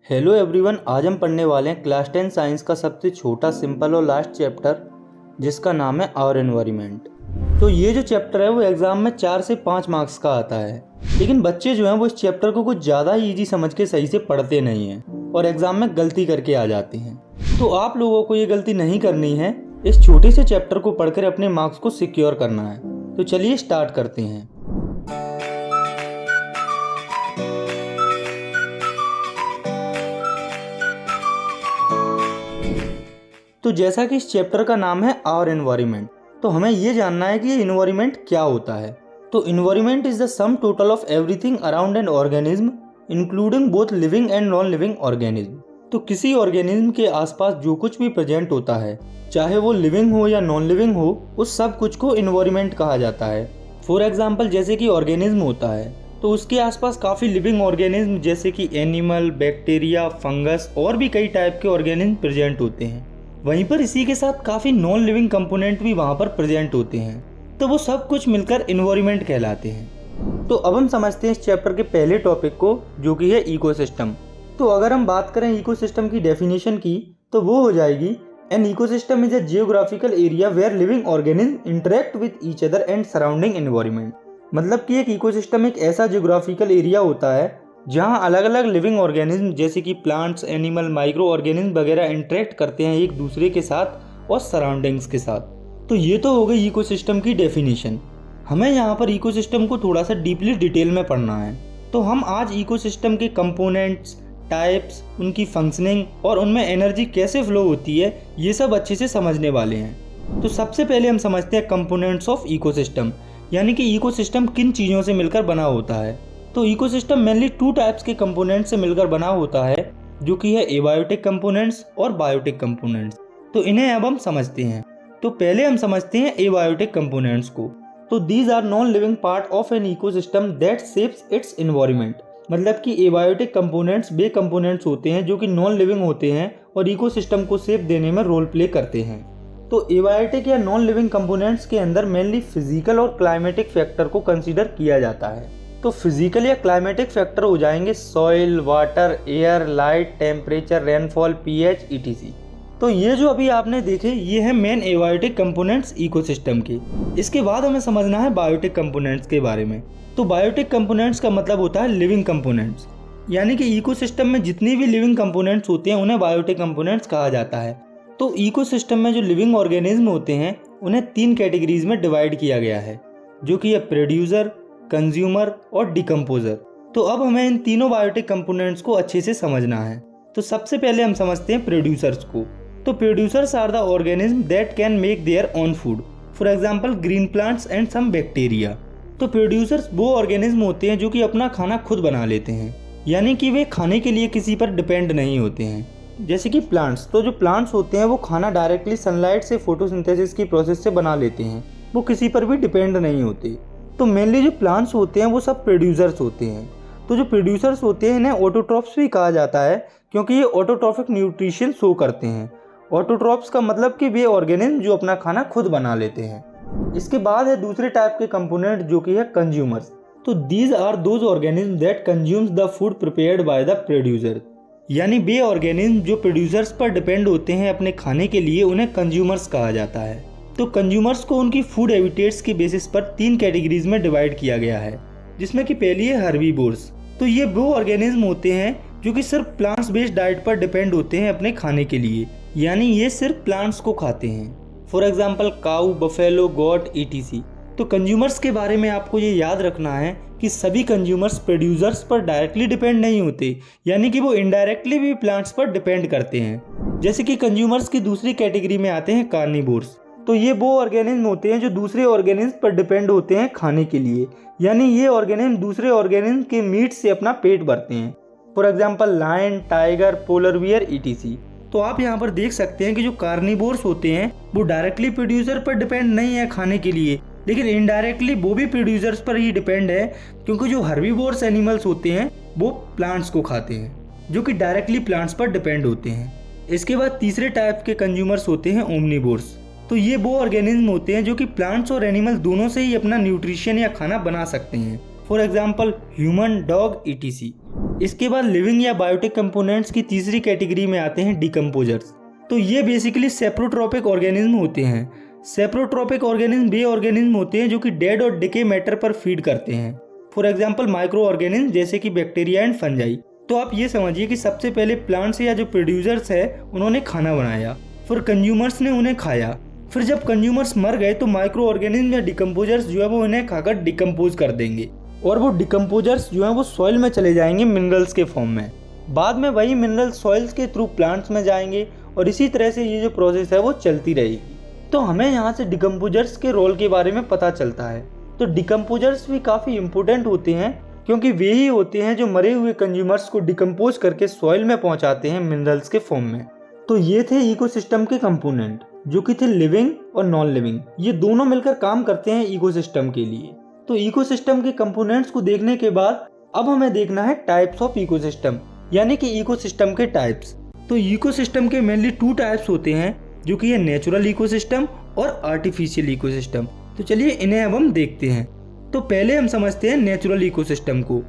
Hello everyone, आज हम पढ़ने वाले हैं क्लास 10 साइंस का सबसे छोटा, सिंपल और लास्ट चैप्टर, जिसका नाम है आवर एनवायरनमेंट। तो ये जो चैप्टर है वो एग्ज़ाम में 4 से 5 मार्क्स का आता है, लेकिन बच्चे जो हैं वो इस चैप्टर को कुछ ज़्यादा ही ईजी समझ के सही से पढ़ते नहीं हैं और एग्ज़ाम में गलती करके आ जाते हैं। तो आप लोगों को ये गलती नहीं करनी है, इस छोटे से चैप्टर को पढ़कर अपने मार्क्स को सिक्योर करना है। तो चलिए स्टार्ट करते हैं। तो जैसा कि इस चैप्टर का नाम है आवर एनवायरनमेंट, तो हमें ये जानना है कि ये एनवायरनमेंट क्या होता है। तो environment is the sum total of everything around an organism including both living and non living organism. तो किसी ऑर्गेनिज्म के आसपास जो कुछ भी प्रेजेंट होता है, चाहे वो लिविंग हो या नॉन लिविंग हो, उस सब कुछ को एनवायरनमेंट कहा जाता है। फॉर एग्जाम्पल, जैसे कि ऑर्गेनिज्म होता है तो उसके आसपास काफ़ी लिविंग ऑर्गेनिज्म जैसे कि एनिमल, बैक्टीरिया, फंगस और भी कई टाइप के ऑर्गेनिज्म प्रेजेंट होते हैं। वहीं पर इसी के साथ काफ़ी नॉन लिविंग कंपोनेंट भी वहाँ पर प्रेजेंट होते हैं। तो वो सब कुछ मिलकर एनवायरनमेंट कहलाते हैं। तो अब हम समझते हैं इस चैप्टर के पहले टॉपिक को, जो कि है इकोसिस्टम। तो अगर हम बात करें इकोसिस्टम की डेफिनेशन की, तो वो हो जाएगी an ecosystem is a geographical area where living organism interact with each other and surrounding environment. मतलब कि एक इकोसिस्टम एक ऐसा जियोग्राफिकल एरिया होता है जहाँ अलग अलग लिविंग ऑर्गेनिज्म जैसे कि प्लांट्स, एनिमल, माइक्रो ऑर्गेनिज्म वगैरह इंटरेक्ट करते हैं एक दूसरे के साथ और सराउंडिंग्स के साथ। तो ये तो हो गई इकोसिस्टम की डेफिनेशन। हमें यहाँ पर इकोसिस्टम को थोड़ा सा डीपली डिटेल में पढ़ना है। तो हम आज इकोसिस्टम के कंपोनेंट्स, टाइप्स, उनकी फंक्शनिंग और उनमें एनर्जी कैसे फ्लो होती है, ये सब अच्छे से समझने वाले हैं। तो सबसे पहले हम समझते हैं कंपोनेंट्स ऑफ इकोसिस्टम, यानी कि इकोसिस्टम किन चीज़ों से मिलकर बना होता है। तो इकोसिस्टम मेनली 2 टाइप्स के कंपोनेंट से मिलकर बना होता है, जो कि है एबायोटिक कंपोनेंट्स और बायोटिक कंपोनेंट्स। तो इन्हें अब हम समझते हैं। तो पहले हम समझते हैं एबायोटिक कंपोनेंट्स को। तो these are non living part of an ecosystem that shapes its environment. मतलब कि एबायोटिक कंपोनेंट्स वे कंपोनेंट्स होते हैं जो कि नॉन लिविंग होते हैं और इकोसिस्टम को शेप देने में रोल प्ले करते हैं। तो एबायोटिक या नॉन लिविंग कंपोनेंट्स के अंदर मेनली फिजिकल और क्लाइमेटिक फैक्टर को कंसीडर किया जाता है। तो फिजिकल या क्लाइमेटिक फैक्टर हो जाएंगे soil, water, air, light, temperature, rainfall, pH, etc. तो ये जो अभी आपने देखे, ये है मेन एबायोटिक कंपोनेंट्स इकोसिस्टम के। इसके बाद हमें समझना है बायोटिक कंपोनेंट्स के बारे में। तो बायोटिक कंपोनेंट्स का मतलब होता है लिविंग कंपोनेंट्स, यानी कि इकोसिस्टम में जितनी भी लिविंग कंपोनेंट्स होते हैं उन्हें बायोटिक कंपोनेंट्स कहा जाता है। तो इकोसिस्टम में जो लिविंग ऑर्गेनिज्म होते हैं उन्हें 3 कैटेगरीज में डिवाइड किया गया है, जो कि है प्रोड्यूसर, कंज्यूमर और डिकम्पोजर। तो अब हमें इन तीनों बायोटिक कंपोनेंट्स को अच्छे से समझना है। तो सबसे पहले हम समझते हैं प्रोड्यूसर्स को। तो producers are the organism that can make their own food, for example green plants and some bacteria. तो प्रोड्यूसर्स वो ऑर्गेनिज्म होते हैं जो कि अपना खाना खुद बना लेते हैं, यानी कि वे खाने के लिए किसी पर डिपेंड नहीं होते हैं। जैसे कि प्लांट्स, तो जो प्लांट्स होते हैं वो खाना डायरेक्टली सनलाइट से फोटोसिंथेसिस की प्रोसेस से बना लेते हैं, वो किसी पर भी डिपेंड नहीं होते। तो मेनली जो प्लांट्स होते हैं वो सब प्रोड्यूसर्स होते हैं। तो जो प्रोड्यूसर्स होते हैं इन्हें ऑटोट्रॉप्स भी कहा जाता है, क्योंकि ये ऑटोट्रॉफिक न्यूट्रिशन शो करते हैं। ऑटोट्रॉप्स का मतलब कि वे ऑर्गेनिज्म जो अपना खाना खुद बना लेते हैं। इसके बाद है दूसरे टाइप के कंपोनेंट, जो कि है कंज्यूमर्स। तो these are those organism that consumes the food prepared by the producer, यानी वे ऑर्गेनिज्म जो प्रोड्यूसर्स पर डिपेंड होते हैं अपने खाने के लिए, उन्हें कंज्यूमर्स कहा जाता है। तो कंज्यूमर्स को उनकी फूड हैबिटेट्स के बेसिस पर 3 कैटेगरीज में डिवाइड किया गया है, जिसमें कि पहली है हर्बीवोर्स। तो ये वो ऑर्गेनिज्म होते हैं जो कि सिर्फ प्लांट्स बेस्ड डाइट पर डिपेंड होते हैं अपने खाने के लिए, यानी ये सिर्फ प्लांट्स को खाते हैं। For example cow, buffalo, goat, ETC. तो कंज्यूमर्स के बारे में आपको ये याद रखना है कि सभी कंज्यूमर्स प्रोड्यूसर्स पर डायरेक्टली डिपेंड नहीं होते, यानी कि वो इनडायरेक्टली भी प्लांट्स पर डिपेंड करते हैं। जैसे कि कंज्यूमर्स की दूसरी कैटेगरी में आते हैं कार्निवोर्स। तो ये वो ऑर्गेनिज्म होते हैं जो दूसरे ऑर्गेनिज्म पर डिपेंड होते हैं खाने के लिए, यानी ये ऑर्गेनिज्म दूसरे ऑर्गेनिज्म के मीट से अपना पेट भरते हैं। For example lion, tiger, polar bear, ETC. तो आप यहाँ पर देख सकते हैं कि जो कार्निवोर्स होते हैं वो डायरेक्टली प्रोड्यूसर पर डिपेंड नहीं है खाने के लिए, लेकिन इनडायरेक्टली वो भी प्रोड्यूसर्स पर ही डिपेंड है, क्योंकि जो हर्बीवोर्स एनिमल्स होते हैं वो प्लांट्स को खाते हैं, जो कि डायरेक्टली प्लांट्स पर डिपेंड होते हैं। इसके बाद तीसरे टाइप के कंज्यूमर्स होते हैं ओमनीवोर्स। तो ये वो ऑर्गेनिज्म होते हैं जो कि प्लांट्स और एनिमल दोनों से ही अपना न्यूट्रिशन या खाना बना सकते हैं। For example human, dog, etc. इसके बाद लिविंग या बायोटिक कंपोनेंट्स की तीसरी कैटेगरी में आते हैं डिकम्पोजर्स। तो ये बेसिकली सेप्रोट्रॉपिक ऑर्गेनिज्म होते हैं। सेप्रोट्रॉपिक ऑर्गेनिज्म वे ऑर्गेनिज्म होते हैं जो कि डेड और डिके मैटर पर फीड करते हैं। फॉर एग्जाम्पल माइक्रो ऑर्गेनिज्म जैसे कि बैक्टीरिया एंड फंजाई। तो आप ये समझिए कि सबसे पहले प्लांट्स या जो प्रोड्यूसर्स है उन्होंने खाना बनाया, फिर कंज्यूमर्स ने उन्हें खाया, फिर जब कंज्यूमर्स मर गए तो माइक्रो ऑर्गेनिज्म या डिकम्पोजर्स जो है वो उन्हें खाकर डिकम्पोज कर देंगे और वो डिकम्पोजर्स जो है वो सॉइल में चले जाएंगे मिनरल्स के फॉर्म में। बाद में वही मिनरल सॉइल्स के थ्रू प्लांट्स में जाएंगे और इसी तरह से ये जो प्रोसेस है वो चलती रहेगी। तो हमें यहाँ से डिकम्पोजर्स के रोल के बारे में पता चलता है। तो डिकम्पोजर्स भी काफ़ी इंपॉर्टेंट होते हैं क्योंकि वे ही होते हैं जो मरे हुए कंज्यूमर्स को डिकम्पोज करके सॉइल में पहुँचाते हैं मिनरल्स के फॉर्म में। तो ये थे इकोसिस्टम के कंपोनेंट जो कि थे लिविंग और नॉन लिविंग। ये दोनों मिलकर काम करते हैं इकोसिस्टम के लिए। तो इकोसिस्टम के कंपोनेंट्स को देखने के बाद अब हमें देखना है टाइप्स ऑफ इकोसिस्टम, यानी कि इकोसिस्टम के टाइप्स। तो इकोसिस्टम के मेनली 2 टाइप्स होते हैं जो कि है नेचुरल इकोसिस्टम और आर्टिफिशियल इकोसिस्टम। तो चलिए इन्हें अब हम देखते हैं। तो पहले हम समझते हैं नेचुरल इकोसिस्टम को।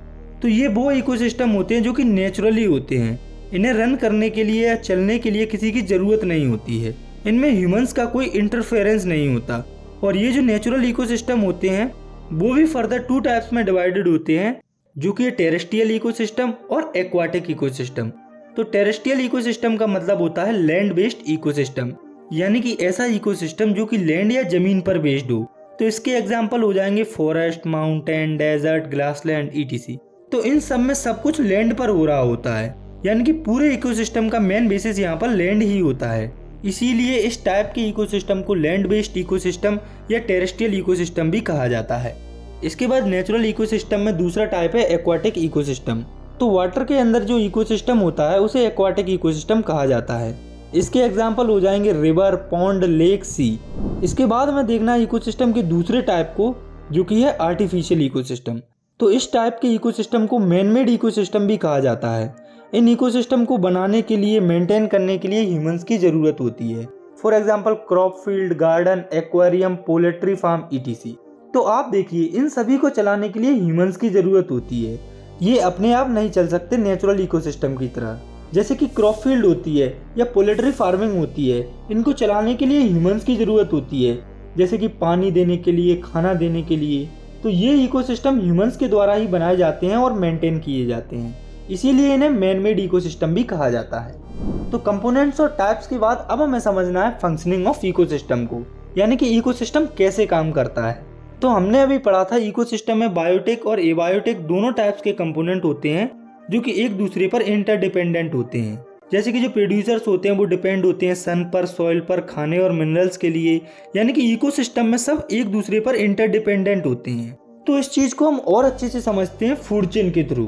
तो ये वो इकोसिस्टम होते हैं जो कि नेचुरली होते हैं। इन्हें रन करने के लिए या चलने के लिए किसी की ज़रूरत नहीं होती है। इनमें ह्यूमंस का कोई इंटरफेरेंस नहीं होता। और ये जो नेचुरल इकोसिस्टम होते हैं वो भी फर्दर 2 टाइप्स में डिवाइडेड होते हैं जो कि टेरेस्ट्रियल इकोसिस्टम और एक्वाटिक इकोसिस्टम। तो टेरेस्ट्रियल इकोसिस्टम का मतलब होता है लैंड बेस्ड इकोसिस्टम, यानी कि ऐसा इकोसिस्टम जो कि लैंड या जमीन पर बेस्ड हो। तो इसके एग्जाम्पल हो जाएंगे forest, mountain, desert, grassland ETC। तो इन सब में सब कुछ लैंड पर हो रहा होता है, यानी कि पूरे इकोसिस्टम का मेन बेसिस यहाँ पर लैंड ही होता है। इसीलिए इस टाइप के इकोसिस्टम को लैंड बेस्ड इकोसिस्टम या टेरेस्ट्रियल इकोसिस्टम भी कहा जाता है। इसके बाद नेचुरल इकोसिस्टम में दूसरा टाइप है एक्वाटिक इकोसिस्टम। तो वाटर के अंदर जो इकोसिस्टम होता है उसे एक्वाटिक इकोसिस्टम कहा जाता है। इसके एग्जाम्पल हो जाएंगे रिवर, पॉन्ड, लेक, सी। इसके बाद हमें देखना है इकोसिस्टम के दूसरे टाइप को जो कि है आर्टिफिशियल इकोसिस्टम। तो इस टाइप के इकोसिस्टम को मैन मेड इकोसिस्टम भी कहा जाता है। इन इकोसिस्टम को बनाने के लिए, मेंटेन करने के लिए ह्यूमंस की ज़रूरत होती है। For example crop field, garden, aquarium, poultry farm ETC। तो आप देखिए इन सभी को चलाने के लिए ह्यूमंस की ज़रूरत होती है। ये अपने आप नहीं चल सकते नेचुरल इकोसिस्टम की तरह। जैसे कि क्रॉप फील्ड होती है या पोल्ट्री फार्मिंग होती है, इनको चलाने के लिए ह्यूमंस की ज़रूरत होती है, जैसे कि पानी देने के लिए, खाना देने के लिए। तो ये इकोसिस्टम ह्यूमंस के द्वारा ही बनाए जाते हैं और मेंटेन किए जाते हैं, इसीलिए इन्हें मैन मेड इकोसिस्टम भी कहा जाता है। तो कंपोनेंट्स और टाइप्स के बाद अब हमें समझना है फंक्शनिंग ऑफ इकोसिस्टम को, यानी कि इकोसिस्टम कैसे काम करता है। तो हमने अभी पढ़ा था इकोसिस्टम में बायोटिक और एबायोटिक दोनों टाइप्स के कंपोनेंट होते हैं जो कि एक दूसरे पर इंटरडिपेंडेंट होते हैं। जैसे कि जो प्रोड्यूसर्स होते हैं वो डिपेंड होते हैं सन पर, सॉइल पर, खाने और मिनरल्स के लिए, यानी कि इकोसिस्टम में सब एक दूसरे पर इंटरडिपेंडेंट होते हैं। तो इस चीज़ को हम और अच्छे से समझते हैं फूड चेन के थ्रू।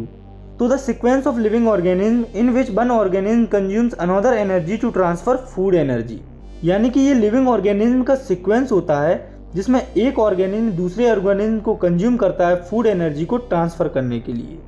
तो the sequence of living organism in which one organism consumes another energy to transfer food energy, यानी कि ये लिविंग ऑर्गेनिज्म का सीक्वेंस होता है जिसमें एक ऑर्गेनिज्म दूसरे ऑर्गेनिज्म को कंज्यूम करता है फूड एनर्जी को ट्रांसफर करने के लिए।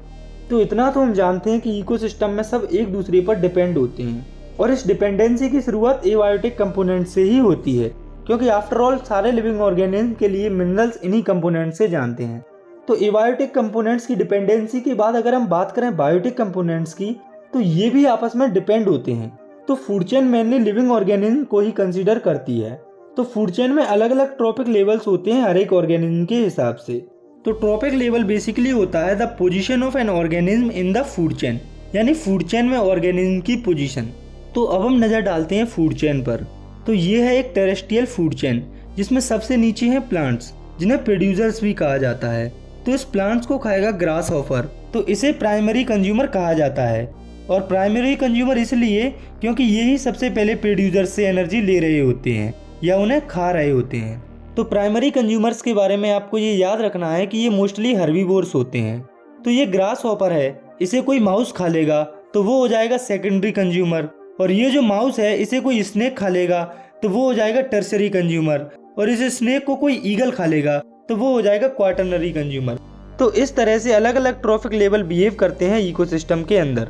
तो इतना तो हम जानते हैं कि इकोसिस्टम में सब एक दूसरे पर डिपेंड होते हैं और इस डिपेंडेंसी की शुरुआत एबायोटिक कंपोनेंट से ही होती है, क्योंकि आफ्टर ऑल सारे लिविंग ऑर्गेनिज्म के लिए मिनरल्स इन्हीं कंपोनेंट से जानते हैं। तो एबायोटिक कंपोनेंट्स की डिपेंडेंसी के बाद अगर हम बात करें बायोटिक कंपोनेंट्स की, तो ये भी आपस में डिपेंड होते हैं। तो food chain mainly living organism को ही कंसीडर करती है। तो फूड चेन में अलग अलग ट्रॉपिक लेवल्स होते हैं हर एक ऑर्गेनिज्म के हिसाब से। तो ट्रॉपिक लेवल बेसिकली होता है the position of an organism in the food chain, यानी फूड चेन में ऑर्गेनिज्म की पोजीशन। तो अब हम नज़र डालते हैं फूड चेन पर। तो ये है एक टेरेस्ट्रियल फूड चेन जिसमें सबसे नीचे हैं प्लांट्स जिन्हें प्रोड्यूसर्स भी कहा जाता है। तो इस प्लांट्स को खाएगा ग्रास हॉपर, तो इसे प्राइमरी कंज्यूमर कहा जाता है। और प्राइमरी कंज्यूमर इसलिए क्योंकि ये ही सबसे पहले प्रोड्यूसर्स से एनर्जी ले रहे होते हैं या उन्हें खा रहे होते हैं। तो प्राइमरी कंज्यूमर्स के बारे में आपको ये याद रखना है कि ये मोस्टली हर्बीवोर्स होते हैं। तो ये ग्रास हॉपर है, इसे कोई माउस खा लेगा तो वो हो जाएगा सेकेंडरी कंज्यूमर, और ये जो माउस है इसे कोई स्नेक खा लेगा तो वो हो जाएगा टर्सरी कंज्यूमर, और इस स्नेक को कोई ईगल खा लेगा तो वो हो जाएगा क्वाटरनरी कंज्यूमर। तो इस तरह से अलग अलग ट्रॉफिक लेवल बिहेव करते हैं इकोसिस्टम के अंदर।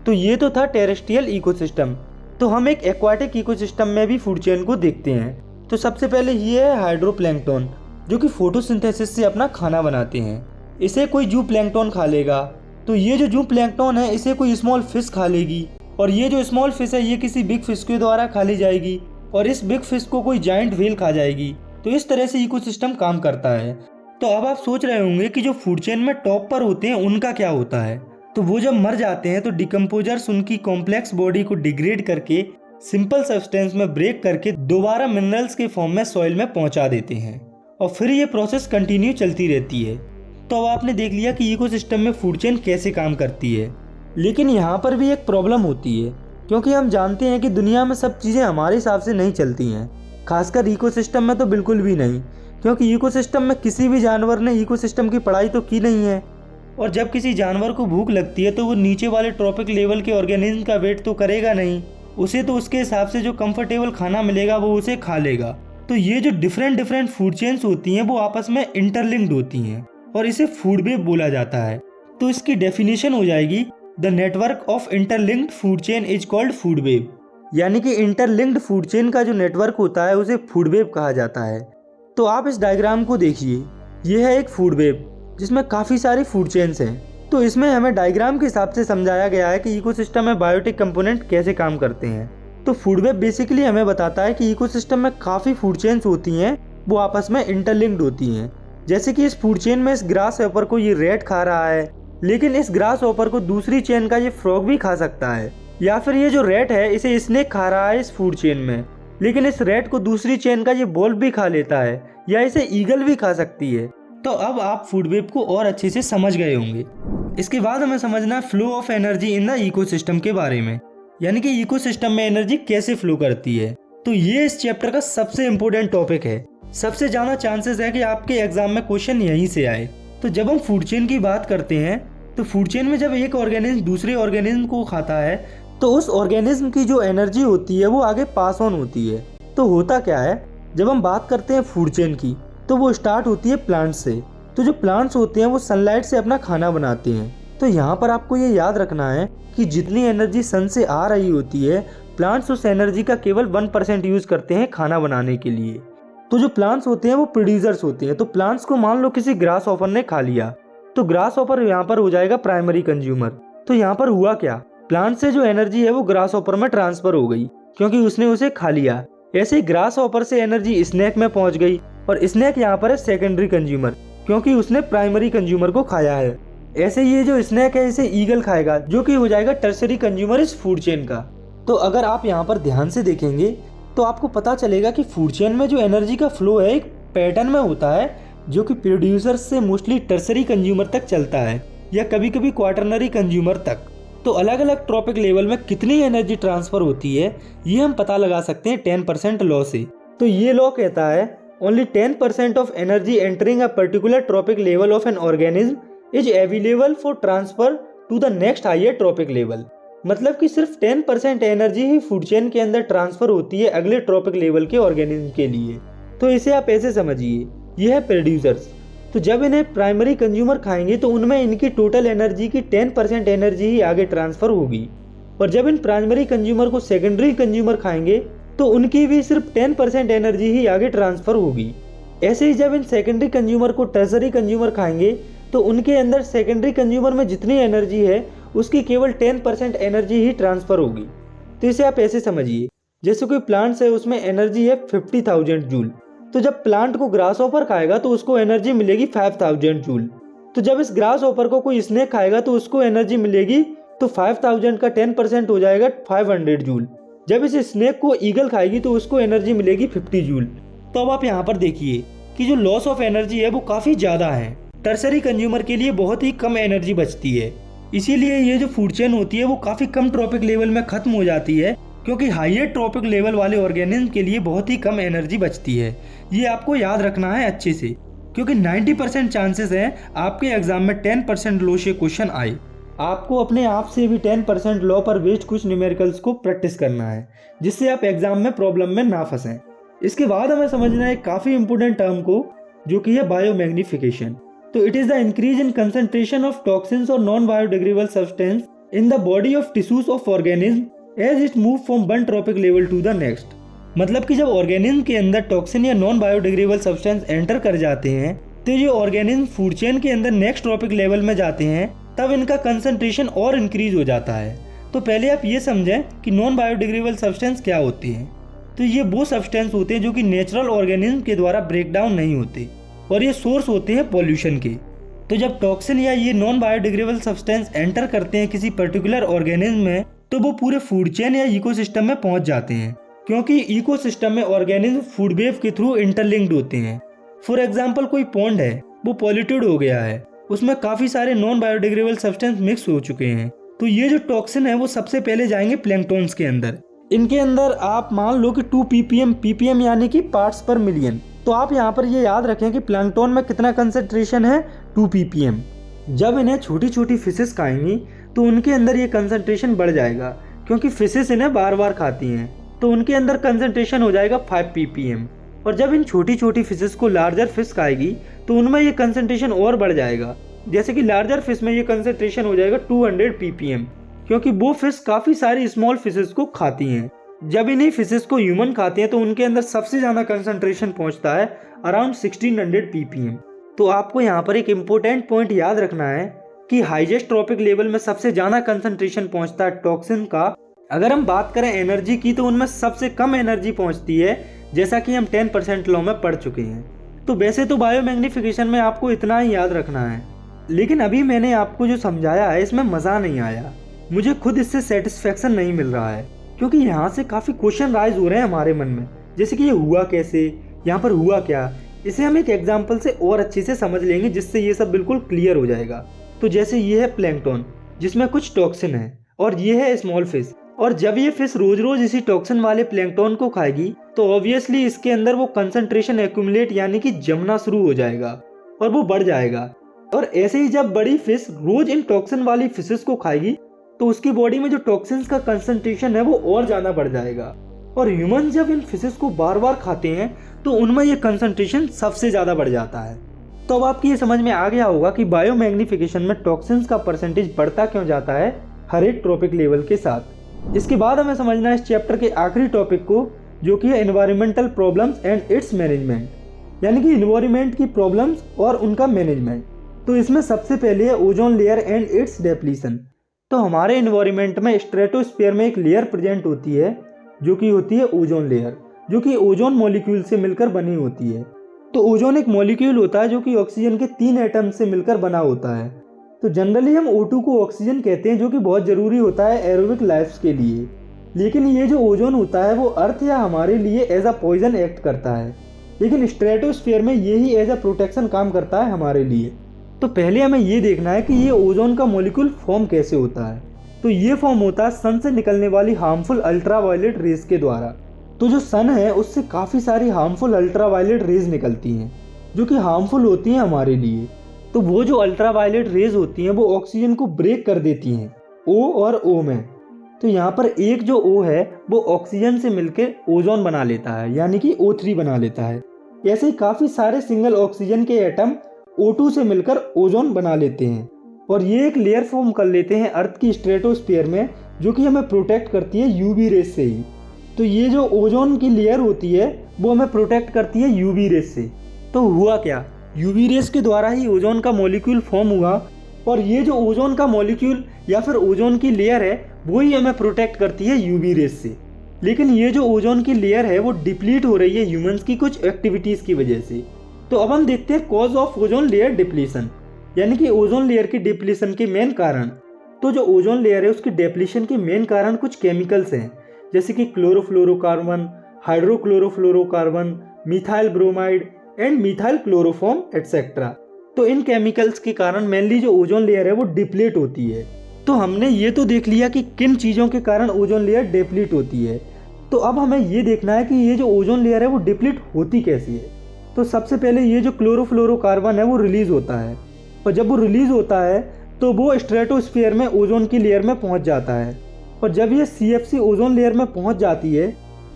तो ये तो था टेरेस्ट्रियल इकोसिस्टम। तो हम एक एक्वाटिक इकोसिस्टम में भी फूड चेन को देखते हैं। तो सबसे पहले ये है हाइड्रोप्लैंक्टन, जो कि फोटोसिंथेसिस से अपना खाना बनाते हैं। इसे कोई जू प्लैंक्टन खा लेगा तो ये जो जू प्लैंकटन है इसे कोई स्मॉल फिश खा लेगी, और ये जो स्मॉल फिश है ये किसी बिग फिश के द्वारा खा ली जाएगी, और इस बिग फिश को कोई जायंट व्हेल खा जाएगी। तो इस तरह से इकोसिस्टम काम करता है। तो अब आप सोच रहे होंगे कि जो फूड चेन में टॉप पर होते हैं उनका क्या होता है। तो वो जब मर जाते हैं तो डिकम्पोजर्स उनकी कॉम्प्लेक्स बॉडी को डिग्रेड करके सिंपल सब्सटेंस में ब्रेक करके दोबारा मिनरल्स के फॉर्म में सॉइल में पहुंचा देते हैं, और फिर ये प्रोसेस कंटिन्यू चलती रहती है। तो अब आपने देख लिया कि इकोसिस्टम में फूड चेन कैसे काम करती है। लेकिन यहाँ पर भी एक प्रॉब्लम होती है, क्योंकि हम जानते हैं कि दुनिया में सब चीज़ें हमारे हिसाब से नहीं चलती हैं, खासकर इकोसिस्टम में तो बिल्कुल भी नहीं, क्योंकि इकोसिस्टम में किसी भी जानवर ने इकोसिस्टम की पढ़ाई तो की नहीं है। और जब किसी जानवर को भूख लगती है तो वो नीचे वाले ट्रॉपिक लेवल के ऑर्गेनिज्म का वेट तो करेगा नहीं, उसे तो उसके हिसाब से जो कंफर्टेबल खाना मिलेगा वो उसे खा लेगा। तो ये जो डिफरेंट फूड चेन्स होती हैं वो आपस में इंटरलिंक्ड होती हैं, और इसे फूड वेब बोला जाता है। तो इसकी डेफिनेशन हो जाएगी, the network of interlinked food chain is called food web. यानी कि इंटरलिंक्ड फूड चेन का जो नेटवर्क होता है उसे फूड वेब कहा जाता है। तो आप इस डायग्राम को देखिए, ये है एक फूड वेब जिसमें काफ़ी सारी फूड चेन्स हैं। तो इसमें हमें डायग्राम के हिसाब से समझाया गया है कि इकोसिस्टम में बायोटिक कंपोनेंट कैसे काम करते हैं। तो फूड वेब बेसिकली हमें बताता है कि इकोसिस्टम में काफ़ी फूड चेन्स होती हैं, वो आपस में इंटरलिंक्ड होती हैं। जैसे कि इस फूड चेन में इस ग्रास हॉपर को ये रैट खा रहा है, लेकिन इस ग्रास हॉपर को दूसरी चेन का ये फ्रॉग भी खा सकता है, या फिर ये जो रैट है इसे स्नेक खा रहा है इस फूड चेन में, लेकिन इस रैट को दूसरी चेन का ये वोल्फ भी खा लेता है, या इसे ईगल भी खा सकती है। तो अब आप फूड वेब को और अच्छे से समझ गए होंगे। इसके बाद हमें समझना है flow of energy in the ecosystem के बारे में, यानी कि इकोसिस्टम में एनर्जी कैसे फ्लो करती है। तो ये इस चैप्टर का सबसे इम्पोर्टेंट टॉपिक है। सबसे ज़्यादा चांसेस है कि आपके एग्जाम में क्वेश्चन यहीं से आए। तो जब हम फूड चेन की बात करते हैं तो फूड चेन में जब एक ऑर्गेनिज्म दूसरे ऑर्गेनिज्म को खाता है तो उस ऑर्गेनिज्म की जो एनर्जी होती है वो आगे पास ऑन होती है। तो होता क्या है, जब हम बात करते हैं फूड चेन की तो वो स्टार्ट होती है प्लांट्स से। तो जो प्लांट्स होते हैं वो सनलाइट से अपना खाना बनाते हैं। तो यहाँ पर आपको ये याद रखना है कि जितनी एनर्जी सन से आ रही होती है, प्लांट्स उस एनर्जी का केवल 1% यूज़ करते हैं खाना बनाने के लिए। तो जो प्लांट्स होते हैं वो प्रोड्यूसर्स होते हैं। तो प्लांट्स को मान लो किसी ग्रास हॉपर ने खा लिया, तो ग्रास हॉपर यहाँ पर हो जाएगा प्राइमरी कंज्यूमर। तो यहाँ पर हुआ क्या, प्लांट से जो एनर्जी है वो ग्रास हॉपर में ट्रांसफर हो गई, क्योंकि उसने उसे खा लिया। ऐसे ही ग्रास हॉपर से एनर्जी स्नेक में पहुंच गई, और स्नेक यहाँ पर है सेकेंडरी कंज्यूमर, क्योंकि उसने प्राइमरी कंज्यूमर को खाया है। ऐसे ये जो स्नेक है इसे ईगल खाएगा, जो कि हो जाएगा टर्सरी कंज्यूमर इस फूड चेन का। तो अगर आप यहाँ पर ध्यान से देखेंगे तो आपको पता चलेगा कि फूड चेन में जो एनर्जी का फ्लो है एक पैटर्न में होता है, जो कि प्रोड्यूसर्स से मोस्टली टर्सरी कंज्यूमर तक चलता है, या कभी कभी क्वार्टरनरी कंज्यूमर तक। तो अलग अलग ट्रॉपिक लेवल में कितनी एनर्जी ट्रांसफर होती है ये हम पता लगा सकते हैं 10% लॉ से। तो ये लॉ कहता है only 10% of energy entering a particular trophic level of an organism is available for transfer to the next higher trophic level. मतलब कि सिर्फ 10% एनर्जी ही फूड चेन के अंदर ट्रांसफर होती है अगले ट्रॉपिक लेवल के ऑर्गेनिज्म के लिए। तो इसे आप ऐसे समझिए, ये है प्रोड्यूसर्स। तो जब इन्हें प्राइमरी कंज्यूमर खाएंगे तो उनमें इनकी टोटल एनर्जी की 10% एनर्जी ही आगे ट्रांसफर होगी, और जब इन प्राइमरी कंज्यूमर को सेकेंडरी कंज्यूमर खाएंगे तो उनकी भी सिर्फ 10% एनर्जी ही आगे ट्रांसफर होगी। ऐसे ही जब इन सेकेंडरी कंज्यूमर को टर्सरी कंज्यूमर खाएंगे तो उनके अंदर सेकेंडरी कंज्यूमर में जितनी एनर्जी है उसकी केवल 10% एनर्जी ही ट्रांसफर होगी। तो इसे आप ऐसे समझिए, जैसे कोई प्लांट्स है उसमें एनर्जी है 50,000 जूल, तो जब प्लांट को ग्रास हॉपर खाएगा तो उसको एनर्जी मिलेगी 5,000 जूल। तो जब इस ग्रास हॉपर को कोई स्नेक खाएगा तो उसको एनर्जी मिलेगी, तो 5,000 का 10% हो जाएगा 500 जूल। जब इस स्नेक को ईगल खाएगी तो उसको एनर्जी मिलेगी 50 जूल। तो अब आप यहाँ पर देखिए कि जो लॉस ऑफ एनर्जी है वो काफ़ी ज़्यादा है। टर्सरी कंज्यूमर के लिए बहुत ही कम एनर्जी बचती है, इसीलिए ये जो फूड चेन होती है वो काफ़ी कम ट्रॉपिक लेवल में ख़त्म हो जाती है, क्योंकि हायर ट्रॉपिक लेवल वाले ऑर्गेनिज्म के लिए बहुत ही कम एनर्जी बचती है। ये आपको याद रखना है अच्छे से, क्योंकि 90% चांसेस हैं आपके एग्जाम में 10% लॉ से क्वेश्चन आए। आपको अपने आप से भी 10% लॉ पर बेस्ड कुछ न्यूमेरिकल्स को प्रैक्टिस करना है, जिससे आप एग्जाम में प्रॉब्लम में ना फंसें। इसके बाद हमें समझना है काफ़ी इंपॉर्टेंट टर्म को, जो कि है बायोमैग्निफिकेशन। तो it is the increase in concentration of toxins और non biodegradable substance in the body of tissues of organism as it move from one trophic level to the next. मतलब कि जब organism के अंदर टॉक्सिन या non biodegradable substance enter कर जाते हैं तो ये ऑर्गेनिज्म फूड चेन के अंदर नेक्स्ट ट्रॉपिक लेवल में जाते हैं, तब इनका कंसंट्रेशन और इंक्रीज हो जाता है। तो पहले आप ये समझें कि नॉन बायोडिग्रेडेबल सब्सटेंस क्या होती हैं। तो ये वो सब्सटेंस होते हैं जो कि नेचुरल ऑर्गेनिज्म के द्वारा ब्रेक डाउन नहीं होते और ये सोर्स होते हैं पॉल्यूशन के। तो जब टॉक्सिन या ये नॉन बायोडिग्रेडेबल सब्सटेंस एंटर करते हैं किसी पर्टिकुलर ऑर्गेनिज्म में, तो वो पूरे फूड चेन या इकोसिस्टम में पहुंच जाते हैं, क्योंकि इकोसिस्टम में ऑर्गेनिज्म फूड वेव के थ्रू इंटरलिंक्ड होते हैं। फॉर एग्जाम्पल, कोई पॉन्ड है, वो पॉल्यूटेड हो गया है, उसमें काफी सारे नॉन बायोडिग्रेडेबल सब्सटेंस मिक्स हो चुके हैं। तो ये जो टॉक्सिन है वो सबसे पहले जाएंगे प्लैंक्टन्स के अंदर। इनके अंदर आप मान लो कि 2 ppm यानी कि पार्ट्स पर मिलियन। तो आप यहाँ पर ये याद रखें कि प्लैंक्टन में कितना कंसंट्रेशन है, 2 ppm। जब इन्हें छोटी छोटी फिशेस खाएंगी तो उनके अंदर ये कंसंट्रेशन बढ़ जाएगा, क्योंकि फिशेस इन्हें बार बार खाती हैं, तो उनके अंदर कंसंट्रेशन हो जाएगा 5 ppm। और जब इन छोटी छोटी फिशेस को लार्जर फिश खाएगी तो उनमें ये कंसंट्रेशन और बढ़ जाएगा। जैसे कि लार्जर फिश में ये कंसंट्रेशन हो जाएगा 200 ppm, क्योंकि वो फिश काफी सारी स्मॉल फिशेस को खाती हैं। जब इन्हीं फिशेस को ह्यूमन खाते हैं तो उनके अंदर सबसे ज्यादा कंसंट्रेशन पहुंचता है अराउंड 1600 ppm। तो आपको यहाँ पर एक इम्पोर्टेंट पॉइंट याद रखना है कि हाईएस्ट ट्रॉपिक लेवल में सबसे ज्यादा कंसंट्रेशन पहुंचता है टॉक्सिन का। अगर हम बात करें एनर्जी की तो उनमें सबसे कम एनर्जी पहुंचती है, जैसा कि हम 10% लॉ में पढ़ चुके हैं। तो वैसे तो बायोमैग्निफिकेशन में आपको इतना ही याद रखना है, लेकिन अभी मैंने आपको जो समझाया है इसमें मजा नहीं आया। मुझे खुद इससे सेटिस्फेक्शन नहीं मिल रहा है, क्योंकि यहाँ से काफी क्वेश्चन राइज हो रहे हैं हमारे मन में, जैसे कि ये हुआ कैसे, यहाँ पर हुआ क्या। इसे हम एक एग्जाम्पल से और अच्छे से समझ लेंगे, जिससे ये सब बिल्कुल क्लियर हो जाएगा। तो जैसे ये है प्लैंक्टन, जिसमें कुछ टॉक्सिन है, और ये है स्मॉल फिश। और जब ये फिश रोज रोज इसी टॉक्सिन वाले प्लैंक्टन को खाएगी तो ऑब्वियसली इसके अंदर वो कंसंट्रेशन एक्यूमुलेट यानी कि जमना शुरू हो जाएगा और वो बढ़ जाएगा। और ऐसे ही जब बड़ी फिश रोज इन टॉक्सिन वाली फिशेस को खाएगी तो उसकी बॉडी में जो टॉक्सिन्स का कंसंट्रेशन है वो और ज्यादा बढ़ जाएगा। और ह्यूमन जब इन फिशेस को बार बार खाते हैं तो उनमें ये कंसंट्रेशन सबसे ज्यादा बढ़ जाता है। तो अब आपकी ये समझ में आ गया होगा कि बायोमैग्निफिकेशन में टॉक्सिन्स का परसेंटेज बढ़ता क्यों जाता है हर एक ट्रॉपिक लेवल के साथ। इसके बाद हमें समझना है इस चैप्टर के आखिरी टॉपिक को, जो कि है environmental problems and it's management, यानी कि एनवायरमेंट की प्रॉब्लम्स और उनका मैनेजमेंट। तो इसमें सबसे पहले है ozone layer and it's depletion. तो हमारे एनवायरमेंट में स्ट्रेटोस्फीयर में एक लेयर प्रेजेंट होती है जो कि होती है ओजोन लेयर, जो कि ओजोन मॉलिक्यूल से मिलकर बनी होती है। तो ओजोन एक मॉलिक्यूल होता है जो कि ऑक्सीजन के 3 एटम से मिलकर बना होता है। तो जनरली हम O2 को ऑक्सीजन कहते हैं, जो कि बहुत ज़रूरी होता है एरोबिक लाइफ के लिए। लेकिन ये जो ओजोन होता है वो अर्थ या हमारे लिए एज अ पॉइजन एक्ट करता है, लेकिन स्ट्रेटोस्फीयर में ये ही एज अ प्रोटेक्शन काम करता है हमारे लिए। तो पहले हमें ये देखना है कि ये ओजोन का मॉलिक्यूल फॉर्म कैसे होता है। तो ये फॉर्म होता है सन से निकलने वाली हार्मफुल अल्ट्रावायलेट रेज के द्वारा। तो जो सन है उससे काफ़ी सारी हार्मफुल अल्ट्रावायलेट रेज निकलती हैं जो कि हार्मफुल होती हैं हमारे लिए। तो वो जो अल्ट्रावायलेट रेज होती हैं वो ऑक्सीजन को ब्रेक कर देती हैं O और O में। तो यहाँ पर एक जो O है वो ऑक्सीजन से मिलकर ओजोन बना लेता है, यानी कि O3 बना लेता है। ऐसे ही काफ़ी सारे सिंगल ऑक्सीजन के एटम O2 से मिलकर ओजोन बना लेते हैं और ये एक लेयर फॉर्म कर लेते हैं अर्थ की स्ट्रेटोस्फीयर में, जो कि हमें प्रोटेक्ट करती है यूवी रेज से ही। तो ये जो ओजोन की लेयर होती है वो हमें प्रोटेक्ट करती है यूवी रेज से। तो हुआ क्या, यूवी रेज के द्वारा ही ओजोन का मॉलिक्यूल फॉर्म हुआ और ये जो ओजोन का मॉलिक्यूल या फिर ओजोन की लेयर है वो ही हमें प्रोटेक्ट करती है यूवी रेज से। लेकिन ये जो ओजोन की लेयर है वो डिप्लीट हो रही है ह्यूमंस की कुछ एक्टिविटीज़ की वजह से। तो अब हम देखते हैं cause of ozone layer depletion, यानी कि ओजोन लेयर की डिप्लीशन के मेन कारण। तो जो ओजोन लेयर है उसकी डिप्लीशन के मेन कारण कुछ केमिकल्स हैं, जैसे कि chlorofluorocarbon, hydrochlorofluorocarbon, methyl bromide and methyl chloroform etcetera. तो इन केमिकल्स के कारण मेनली जो ओजोन लेयर है वो डिप्लीट होती है। तो हमने ये तो देख लिया कि किन चीज़ों के कारण ओजोन लेयर डिप्लीट होती है। तो अब हमें ये देखना है कि ये जो ओजोन लेयर है वो डिप्लीट होती कैसी है। तो सबसे पहले ये जो क्लोरोफ्लोरोकार्बन है वो रिलीज होता है, और जब वो रिलीज होता है तो वो स्ट्रेटोस्फीयर में ओजोन की लेयर में पहुंच जाता है। और जब ये CFC ओजोन लेयर में पहुंच जाती है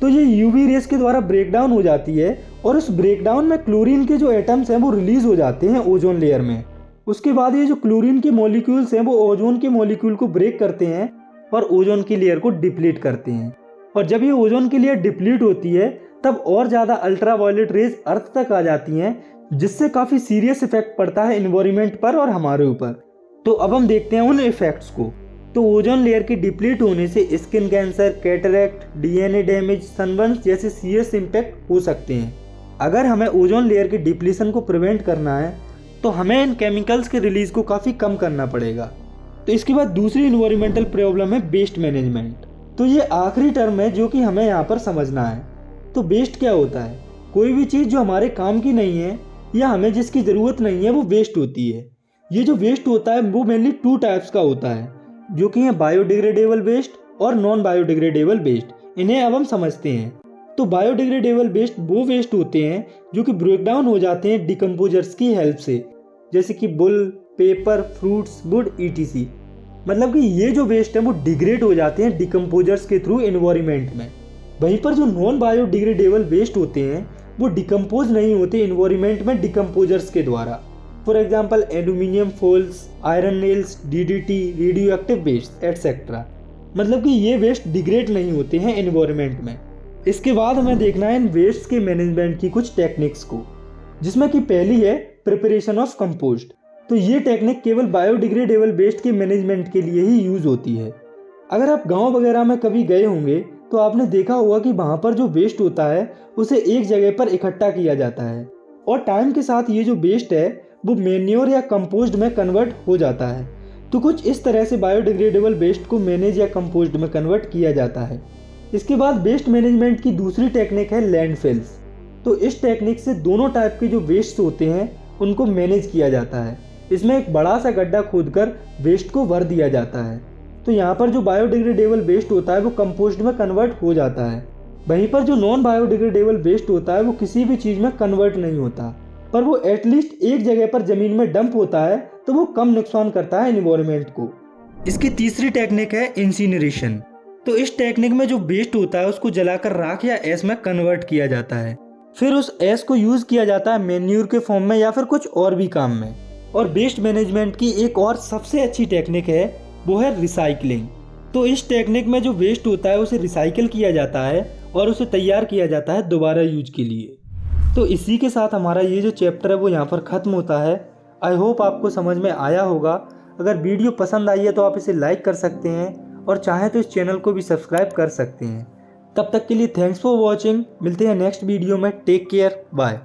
तो ये यूवी रेस के द्वारा ब्रेकडाउन हो जाती है और उस ब्रेकडाउन में क्लोरीन के जो एटम्स हैं वो रिलीज हो जाते हैं ओजोन लेयर में। उसके बाद ये जो क्लोरीन के मॉलिक्यूल्स हैं वो ओजोन के मॉलिक्यूल को ब्रेक करते हैं और ओजोन की लेयर को डिप्लीट करते हैं। और जब ये ओजोन की लेयर डिप्लीट होती है तब और ज़्यादा अल्ट्रावायलेट रेज अर्थ तक आ जाती हैं, जिससे काफ़ी सीरियस इफेक्ट पड़ता है एनवायरनमेंट पर और हमारे ऊपर। तो अब हम देखते हैं उन इफेक्ट्स को। तो ओजोन लेयर के डिप्लीट होने से skin cancer, cataract, DNA damage, sunburn जैसे सीरियस इम्पैक्ट हो सकते हैं। अगर हमें ओजोन लेयर के डिप्लीशन को प्रिवेंट करना है तो हमें इन केमिकल्स के रिलीज को काफ़ी कम करना पड़ेगा। तो इसके बाद दूसरी इन्वायरमेंटल प्रॉब्लम है वेस्ट मैनेजमेंट। तो ये आखिरी टर्म है जो कि हमें यहाँ पर समझना है। तो वेस्ट क्या होता है? कोई भी चीज़ जो हमारे काम की नहीं है या हमें जिसकी ज़रूरत नहीं है वो वेस्ट होती है। ये जो वेस्ट होता है वो मेनली 2 टाइप्स का होता है, जो कि है बायोडिग्रेडेबल वेस्ट और नॉन बायोडिग्रेडेबल वेस्ट। इन्हें अब हम समझते हैं। तो बायोडिग्रेडेबल वेस्ट वो वेस्ट होते हैं जो कि ब्रेक डाउन हो जाते हैं डिकम्पोजर्स की हेल्प से, जैसे कि bull, paper, fruits, would ETC। मतलब कि ये जो वेस्ट है वो डिग्रेड हो जाते हैं डिकम्पोजर्स के थ्रू एनवायरनमेंट में। वहीं पर जो नॉन बायोडिग्रेडेबल वेस्ट होते हैं वो डिकम्पोज नहीं होते एनवायरनमेंट में डिकम्पोजर्स के द्वारा। For example aluminium foils, iron nails, DDT, radio active waste etcetera. मतलब कि ये वेस्ट डिग्रेड नहीं होते हैं एनवायरनमेंट में। इसके बाद हमें देखना है इन वेस्ट के मैनेजमेंट की कुछ टेक्निक्स को, जिसमें कि पहली है प्रिपरेशन ऑफ कंपोस्ट। तो ये टेक्निक केवल बायोडिग्रेडेबल वेस्ट के मैनेजमेंट के लिए ही यूज़ होती है। अगर आप गांव वगैरह में कभी गए होंगे तो आपने देखा होगा कि वहाँ पर जो वेस्ट होता है उसे एक जगह पर इकट्ठा किया जाता है और टाइम के साथ ये जो वेस्ट है वो मैन्योर या कंपोस्ट में कन्वर्ट हो जाता है। तो कुछ इस तरह से बायोडिग्रेडेबल वेस्ट को मैनेज या कंपोस्ट में कन्वर्ट किया जाता है। इसके बाद वेस्ट मैनेजमेंट की दूसरी टेक्निक है लैंडफिल्स। तो इस टेक्निक से दोनों टाइप के जो वेस्ट होते हैं उनको मैनेज किया जाता है। इसमें एक बड़ा सा गड्ढा खोदकर वेस्ट को भर दिया जाता है। तो यहाँ पर जो बायोडिग्रेडेबल वेस्ट होता है वो कंपोस्ट में कन्वर्ट हो जाता है। वहीं पर जो नॉन बायोडिग्रेडेबल वेस्ट होता है वो किसी भी चीज़ में कन्वर्ट नहीं होता, पर वो एटलीस्ट एक जगह पर ज़मीन में डंप होता है तो वो कम नुकसान करता है एनवायरनमेंट को। इसकी तीसरी टेक्निक है इंसिनरेशन। तो इस टेक्निक में जो वेस्ट होता है उसको जलाकर राख या ऐश में कन्वर्ट किया जाता है। फिर उस ऐश को यूज़ किया जाता है मैन्यूर के फॉर्म में या फिर कुछ और भी काम में। और वेस्ट मैनेजमेंट की एक और सबसे अच्छी टेक्निक है वो है रिसाइकलिंग। तो इस टेक्निक में जो वेस्ट होता है उसे रिसाइकिल किया जाता है और उसे तैयार किया जाता है दोबारा यूज के लिए। तो इसी के साथ हमारा ये जो चैप्टर है वो यहाँ पर ख़त्म होता है। आई होप आपको समझ में आया होगा। अगर वीडियो पसंद आई है तो आप इसे लाइक कर सकते हैं और चाहें तो इस चैनल को भी सब्सक्राइब कर सकते हैं। तब तक के लिए थैंक्स फॉर वॉचिंग। मिलते हैं नेक्स्ट वीडियो में। Take care, bye.